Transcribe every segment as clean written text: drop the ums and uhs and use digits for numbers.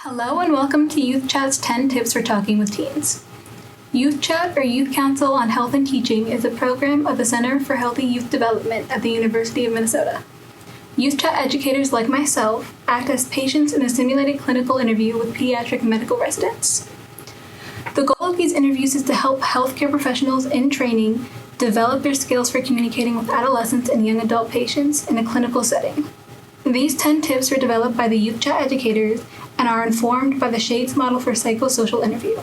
Hello and welcome to YouthCHAT's 10 Tips for Talking with Teens. YouthCHAT, or Youth Council on Health and Teaching, is a program of the Center for Healthy Youth Development at the University of Minnesota. YouthCHAT educators like myself act as patients in a simulated clinical interview with pediatric medical residents. The goal of these interviews is to help healthcare professionals in training develop their skills for communicating with adolescents and young adult patients in a clinical setting. These 10 tips were developed by the YouthCHAT educators and are informed by the SHADES model for psychosocial interview.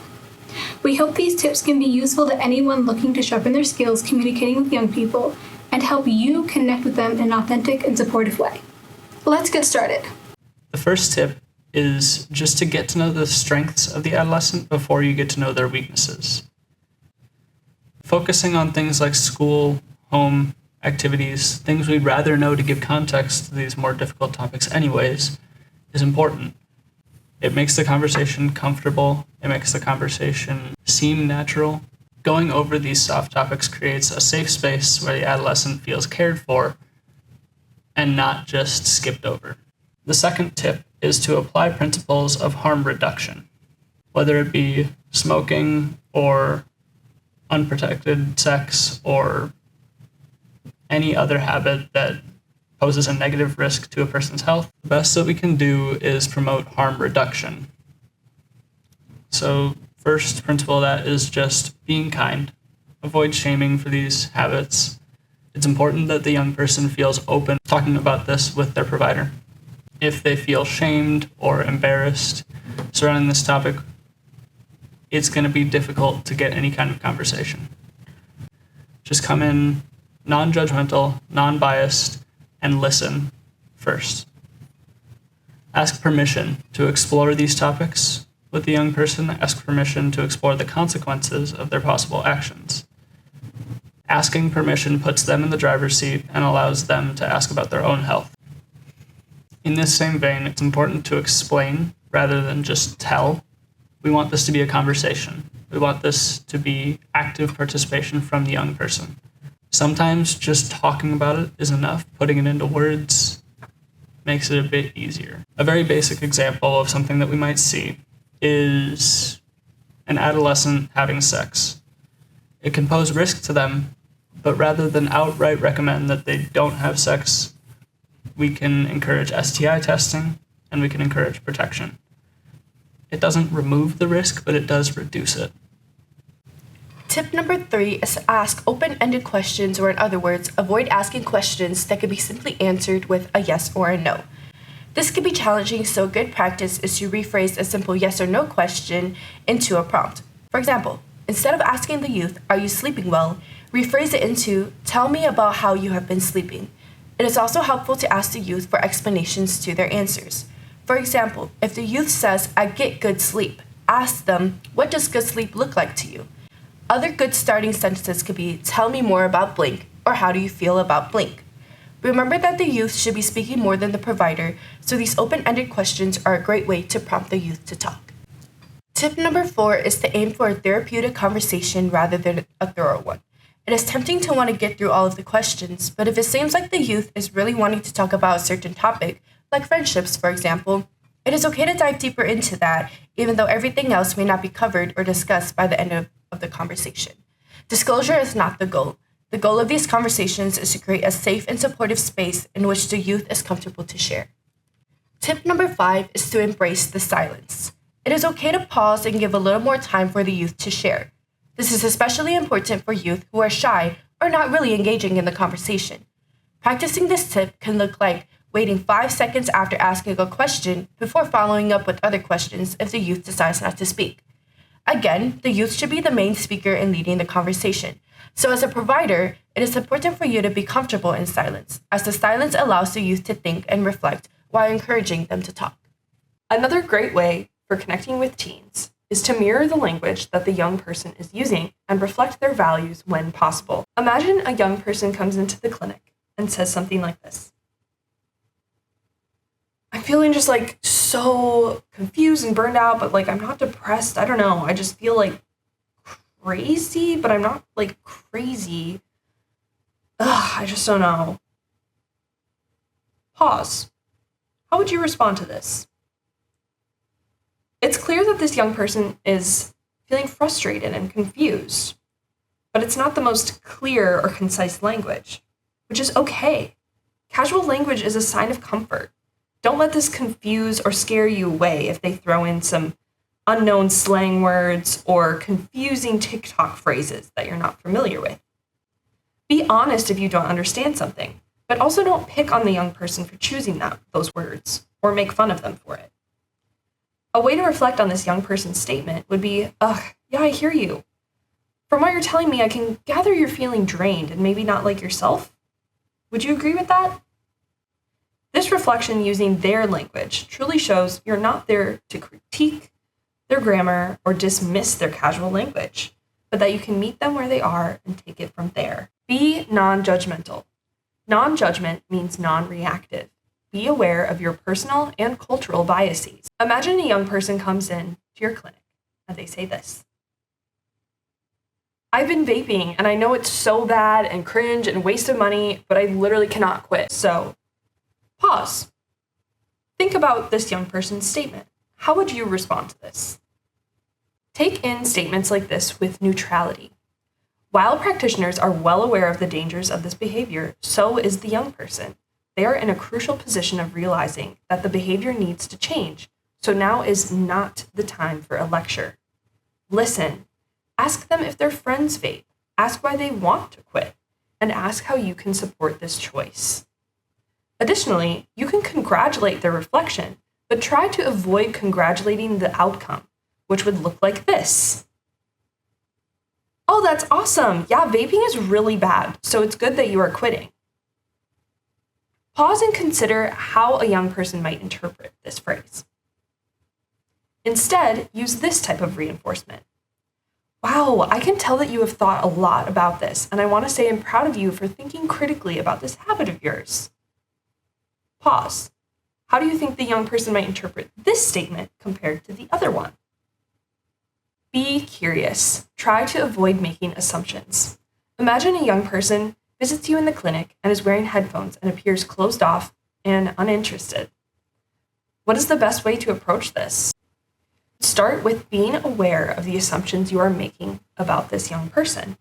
We hope these tips can be useful to anyone looking to sharpen their skills communicating with young people and help you connect with them in an authentic and supportive way. Let's get started. The first tip is just to get to know the strengths of the adolescent before you get to know their weaknesses. Focusing on things like school, home, activities, things we'd rather know to give context to these more difficult topics anyways, is important. It makes the conversation comfortable. It makes the conversation seem natural. Going over these soft topics creates a safe space where the adolescent feels cared for and not just skipped over. The second tip is to apply principles of harm reduction, whether it be smoking or unprotected sex or any other habit that poses a negative risk to a person's health. The best that we can do is promote harm reduction. So first principle of that is just being kind. Avoid shaming for these habits. It's important that the young person feels open talking about this with their provider. If they feel shamed or embarrassed surrounding this topic, it's going to be difficult to get any kind of conversation. Just come in non-judgmental, non-biased, and listen first. Ask permission to explore these topics with the young person. Ask permission to explore the consequences of their possible actions. Asking permission puts them in the driver's seat and allows them to ask about their own health. In this same vein, it's important to explain rather than just tell. We want this to be a conversation. We want this to be active participation from the young person. Sometimes just talking about it is enough. Putting it into words makes it a bit easier. A very basic example of something that we might see is an adolescent having sex. It can pose risk to them, but rather than outright recommend that they don't have sex, we can encourage STI testing and we can encourage protection. It doesn't remove the risk, but it does reduce it. Tip number 3 is to ask open-ended questions, or in other words, avoid asking questions that could be simply answered with a yes or a no. This can be challenging, so a good practice is to rephrase a simple yes or no question into a prompt. For example, instead of asking the youth, "Are you sleeping well?" rephrase it into, "Tell me about how you have been sleeping." It is also helpful to ask the youth for explanations to their answers. For example, if the youth says, "I get good sleep," ask them, "What does good sleep look like to you?" Other good starting sentences could be, "Tell me more about blank," or "How do you feel about blank?" Remember that the youth should be speaking more than the provider, so these open-ended questions are a great way to prompt the youth to talk. Tip number 4 is to aim for a therapeutic conversation rather than a thorough one. It is tempting to want to get through all of the questions, but if it seems like the youth is really wanting to talk about a certain topic, like friendships, for example, it is okay to dive deeper into that, even though everything else may not be covered or discussed by the end of the conversation. Disclosure is not the goal. The goal of these conversations is to create a safe and supportive space in which the youth is comfortable to share. Tip number 5 is to embrace the silence. It is okay to pause and give a little more time for the youth to share. This is especially important for youth who are shy or not really engaging in the conversation. Practicing this tip can look like waiting 5 seconds after asking a question before following up with other questions if the youth decides not to speak. Again, the youth should be the main speaker in leading the conversation. So as a provider, it is important for you to be comfortable in silence, as the silence allows the youth to think and reflect while encouraging them to talk. Another great way for connecting with teens is to mirror the language that the young person is using and reflect their values when possible. Imagine a young person comes into the clinic and says something like this: "I'm feeling just so confused and burned out, but I'm not depressed. I don't know. I just feel crazy, but I'm not crazy. I just don't know." Pause. How would you respond to this? clear that this young person is feeling frustrated and confused, but it's not the most clear or concise language, which is okay. Casual language is a sign of comfort. Don't let this confuse or scare you away if they throw in some unknown slang words or confusing TikTok phrases that you're not familiar with. Be honest if you don't understand something, but also don't pick on the young person for choosing those words or make fun of them for it. A way to reflect on this young person's statement would be, yeah, I hear you. From what you're telling me, I can gather you're feeling drained and maybe not like yourself. Would you agree with that? This reflection using their language truly shows you're not there to critique their grammar or dismiss their casual language, but that you can meet them where they are and take it from there. Be non-judgmental. Non-judgment means non-reactive. Be aware of your personal and cultural biases. Imagine a young person comes in to your clinic and they say this: I've been vaping and I know it's so bad and cringe and waste of money, but I literally cannot quit. So, pause. Think about this young person's statement. How would you respond to this? Take in statements like this with neutrality. While practitioners are well aware of the dangers of this behavior, so is the young person. They are in a crucial position of realizing that the behavior needs to change, so now is not the time for a lecture. Listen. Ask them if their friends vape. Ask why they want to quit, and ask how you can support this choice. Additionally, you can congratulate their reflection, but try to avoid congratulating the outcome, which would look like this. Oh, that's awesome. Yeah, vaping is really bad, so it's good that you are quitting. Pause and consider how a young person might interpret this phrase. Instead, use this type of reinforcement. Wow, I can tell that you have thought a lot about this, and I want to say I'm proud of you for thinking critically about this habit of yours. Pause. How do you think the young person might interpret this statement compared to the other one? Be curious. Try to avoid making assumptions. Imagine a young person visits you in the clinic and is wearing headphones and appears closed off and uninterested. What is the best way to approach this? Start with being aware of the assumptions you are making about this young person.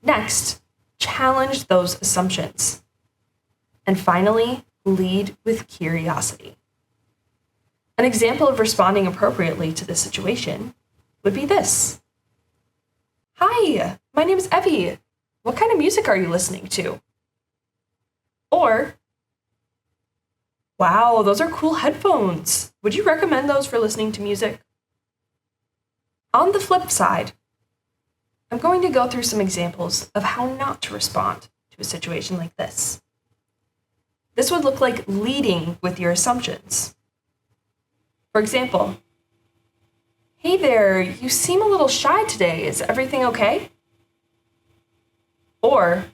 Next, challenge those assumptions. And finally, lead with curiosity. An example of responding appropriately to this situation would be this. Hi, my name is Evie. What kind of music are you listening to? Or, wow, those are cool headphones. Would you recommend those for listening to music? On the flip side, I'm going to go through some examples of how not to respond to a situation like this. This would look like leading with your assumptions. For example, hey there, you seem a little shy today. Is everything okay? Or,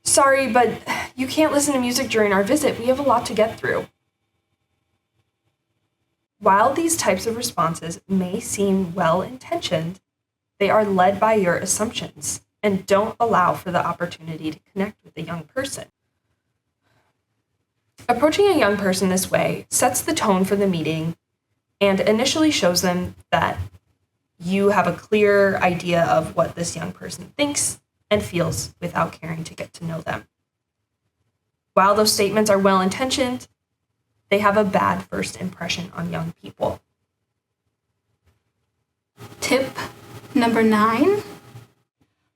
sorry, but you can't listen to music during our visit. We have a lot to get through. While these types of responses may seem well-intentioned, they are led by your assumptions and don't allow for the opportunity to connect with the young person. Approaching a young person this way sets the tone for the meeting and initially shows them that you have a clear idea of what this young person thinks and feels without caring to get to know them. While those statements are well-intentioned, they have a bad first impression on young people. Tip number 9.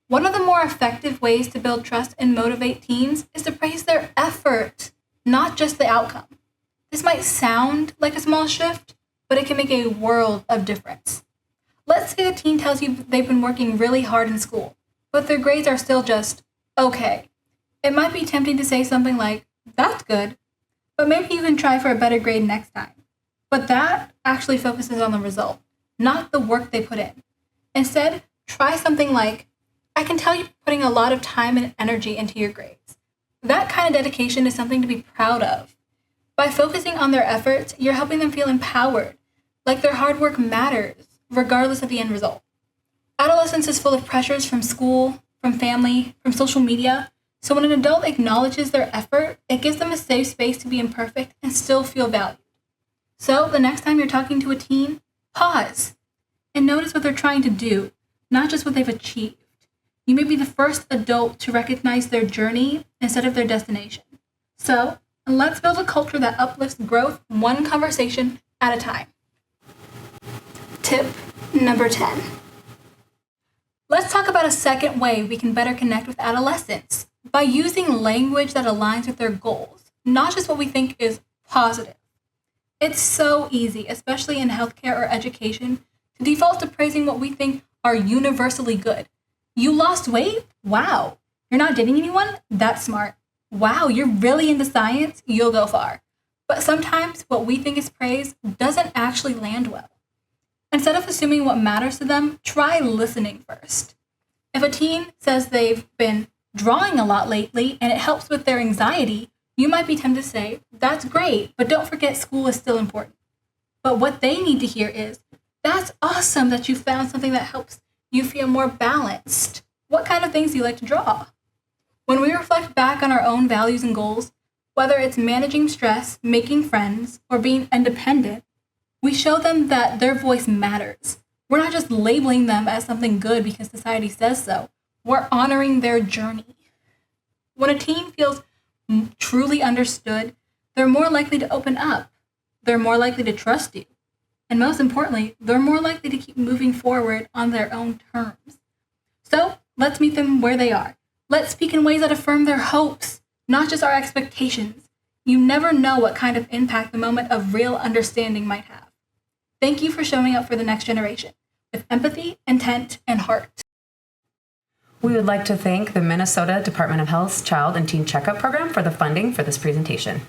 One of the more effective ways to build trust and motivate teens is to praise their effort, not just the outcome. This might sound like a small shift, but it can make a world of difference. Let's say the teen tells you they've been working really hard in school, but their grades are still just okay. It might be tempting to say something like, that's good, but maybe you can try for a better grade next time. But that actually focuses on the result, not the work they put in. Instead, try something like, I can tell you're putting a lot of time and energy into your grades. That kind of dedication is something to be proud of. By focusing on their efforts, you're helping them feel empowered, like their hard work matters, regardless of the end result. Adolescence is full of pressures from school, from family, from social media, so when an adult acknowledges their effort, it gives them a safe space to be imperfect and still feel valued. So the next time you're talking to a teen, pause and notice what they're trying to do, not just what they've achieved. You may be the first adult to recognize their journey instead of their destination. So let's build a culture that uplifts growth one conversation at a time. Tip number 10. Let's talk about a second way we can better connect with adolescents by using language that aligns with their goals, not just what we think is positive. It's so easy, especially in healthcare or education, to default to praising what we think are universally good. You lost weight? Wow. You're not dating anyone? That's smart. Wow, you're really into science? You'll go far. But sometimes what we think is praise doesn't actually land well. Instead of assuming what matters to them, try listening first. If a teen says they've been drawing a lot lately and it helps with their anxiety, you might be tempted to say, that's great, but don't forget school is still important. But what they need to hear is, that's awesome that you found something that helps you feel more balanced. What kind of things do you like to draw? When we reflect back on our own values and goals, whether it's managing stress, making friends, or being independent, we show them that their voice matters. We're not just labeling them as something good because society says so. We're honoring their journey. When a teen feels truly understood, they're more likely to open up. They're more likely to trust you. And most importantly, they're more likely to keep moving forward on their own terms. So let's meet them where they are. Let's speak in ways that affirm their hopes, not just our expectations. You never know what kind of impact the moment of real understanding might have. Thank you for showing up for the next generation with empathy, intent, and heart. We would like to thank the Minnesota Department of Health's Child and Teen Checkup Program for the funding for this presentation.